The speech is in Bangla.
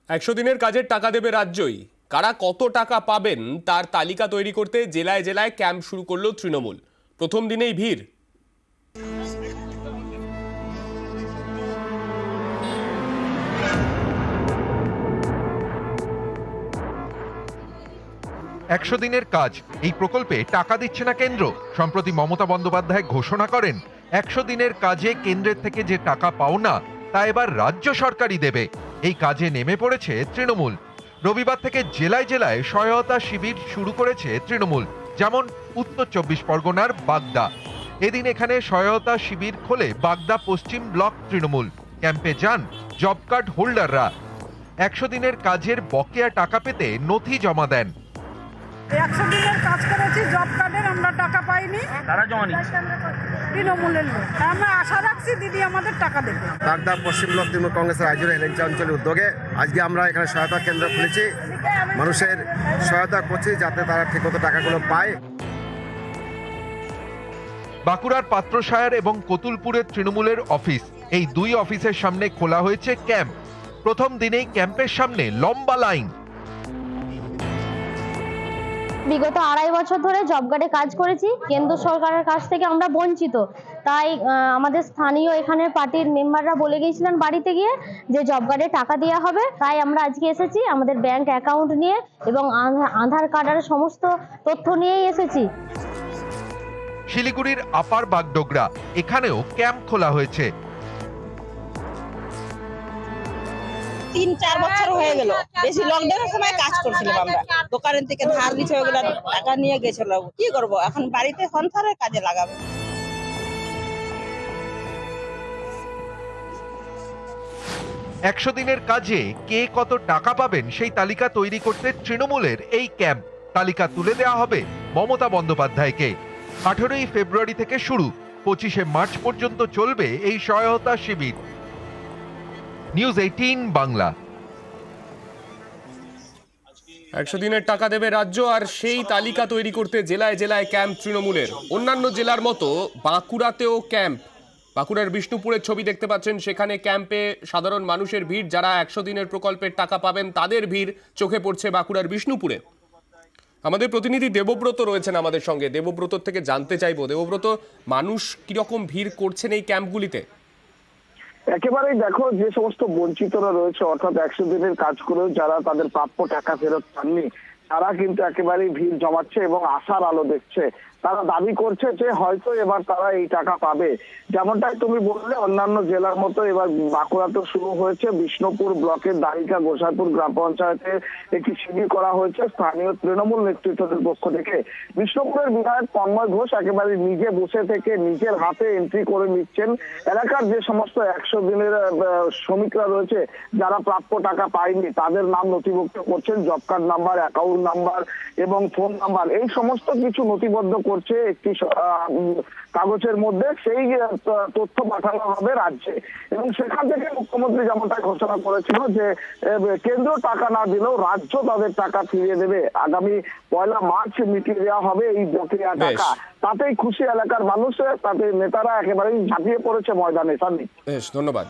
100 দিনের কাজের টাকা দেবে রাজ্যই। কারা কত টাকা পাবেন তার তালিকা তৈরি করতে জেলায় জেলায় ক্যাম্প শুরু করলো তৃণমূল। প্রথম দিনেই ভিড়। একশো দিনের কাজ এই প্রকল্পে টাকা দিচ্ছে না কেন্দ্র। সম্প্রতি মমতা বন্দ্যোপাধ্যায় ঘোষণা করেন 100 দিনের কাজে কেন্দ্রের থেকে যে টাকা পাওনা তা এবার রাজ্য সরকারই দেবে। এই কাজে নেমে পড়েছে তৃণমূল। রবিবার থেকে জেলায় জেলায় সহায়তা শিবির শুরু করেছে তৃণমূল, যেমন উত্তর 24 পরগনার বাগদা। এদিন এখানে সহায়তা শিবির খোলে বাগদা পশ্চিম ব্লক তৃণমূল। ক্যাম্পে যান জব কার্ড হোল্ডাররা। 100 দিনের কাজের বকেয়া টাকা পেতে নথি জমা দেন। 100 দিনের কাজ করেছি, জব কার্ডের আমরা টাকা পাইনি। তারা জমা নিচ্ছে তৃণমূলের লোক, আমরা আশা রাখছি দিদি আমাদের টাকা দেবে। বাগদা পশ্চিম ব্লক তৃণমূল কংগ্রেসের আয়োজনে হেলেঞ্চা অঞ্চলের উদ্যোগে আজকে আমরা এখানে সহায়তা কেন্দ্র খুলেছি। মানুষের সহায়তা করছি যাতে তারা ঠিকমতো টাকাগুলো পায়। বাঁকুড়ার পাত্রসায়র এবং কতুলপুরের তৃণমূলের অফিস, এই দুই অফিসের সামনে খোলা হয়েছে ক্যাম্প। প্রথম দিনেই ক্যাম্পের সামনে লম্বা লাইন। বিগত 2.5 বছর ধরে জব কার্ডে কাজ করেছি, কেন্দ্র সরকারের কাছ থেকে আমরা বঞ্চিত। তাই আমাদের স্থানীয় এখানের পার্টির মেম্বাররা বলে গিয়েছিলেন বাড়িতে গিয়ে যে জব কার্ডে টাকা দেওয়া হবে। তাই আমরা আজকে এসেছি আমাদের ব্যাংক অ্যাকাউন্ট নিয়ে এবং আধার কার্ডের সমস্ত তথ্য নিয়েই এসেছি। শিলিগুড়ির আপার বাগডোগরা, এখানেও ক্যাম্প খোলা হয়েছে। 3-4 বছর হয়ে গেল, বেশি লকডাউনের সময় কাজ করছিলাম আমরা। দোকানের থেকে ধার দিচ্ছে, ওগুলো টাকা নিয়ে গেছিল। কি করব এখন, বাড়িতে সংসারের কাজে লাগাবো। 100 দিনের কাজে কে কত টাকা পাবেন সেই তালিকা তৈরি করতে তৃণমূলের এই ক্যাম্প। তালিকা তুলে দেওয়া হবে মমতা বন্দ্যোপাধ্যায়কে। 18ই ফেব্রুয়ারি থেকে শুরু, 25শে মার্চ পর্যন্ত চলবে এই সহায়তা শিবির। নিউজ 18 বাংলা। 100 দিনের টাকা দেবে রাজ্য, আর সেই তালিকা তৈরি করতে জেলায় জেলায় ক্যাম্প তৃণমূলের। অন্যান্য জেলার মতো বাঁকুড়াতেও ক্যাম্প। বাঁকুড়ার বিষ্ণুপুরের ছবি দেখতে পাচ্ছেন, সেখানে ক্যাম্পে সাধারণ মানুষের ভিড়। যারা 100 দিনের প্রকল্পের টাকা পাবেন তাদের ভিড় চোখে পড়ছে বাঁকুড়ার বিষ্ণুপুরে। আমাদের প্রতিনিধি দেবব্রত রয়েছেন আমাদের সঙ্গে। দেবব্রত থেকে জানতে চাইবো, দেবব্রত, মানুষ কিরকম ভিড় করছেন এই ক্যাম্পগুলিতে? একেবারেই দেখো, যে সমস্ত বঞ্চিতরা রয়েছে, অর্থাৎ 100 দিনের কাজ করেও যারা তাদের প্রাপ্য টাকা ফেরত পাননি, তারা কিন্তু একেবারেই ভিড় জমাচ্ছে এবং আশার আলো দেখছে। তারা দাবি করছে যে হয়তো এবার তারা এই টাকা পাবে। যেমনটাই তুমি বললে, অন্যান্য জেলার মতো এবার বাঁকুড়াতে শুরু হয়েছে। বিষ্ণুপুর ব্লকের দারিকা গোসাইপুর গ্রাম পঞ্চায়েতে একটি শিবির করা হয়েছে স্থানীয় তৃণমূল নেতৃত্বের পক্ষ থেকে। বিষ্ণুপুরের বিধায়ক তন্ময় ঘোষ একেবারে নিজে বসে থেকে নিজের হাতে এন্ট্রি করে নিচ্ছেন। এলাকার যে সমস্ত 100 দিনের শ্রমিকরা রয়েছে, যারা প্রাপ্য টাকা পায়নি, তাদের নাম নথিভুক্ত করছেন। Job card number, account number এবং ফোন নাম্বার, এই সমস্ত কিছু নথিবদ্ধ করছে একটি কাগজের মধ্যে। সেই তথ্য পাঠানো হবে রাজ্যে, এবং সেখান থেকে মুখ্যমন্ত্রী যেমনটা ঘোষণা করেছিল যে কেন্দ্র টাকা না দিলেও রাজ্য তাদের টাকা ফিরিয়ে দেবে। আগামী 1 মার্চ মিটিয়ে দেওয়া হবে এই বকেয়া টাকা। তাতেই খুশি এলাকার মানুষ, তাতে নেতারা একেবারেই ঝাঁপিয়ে পড়েছে ময়দানে। বেশ, ধন্যবাদ।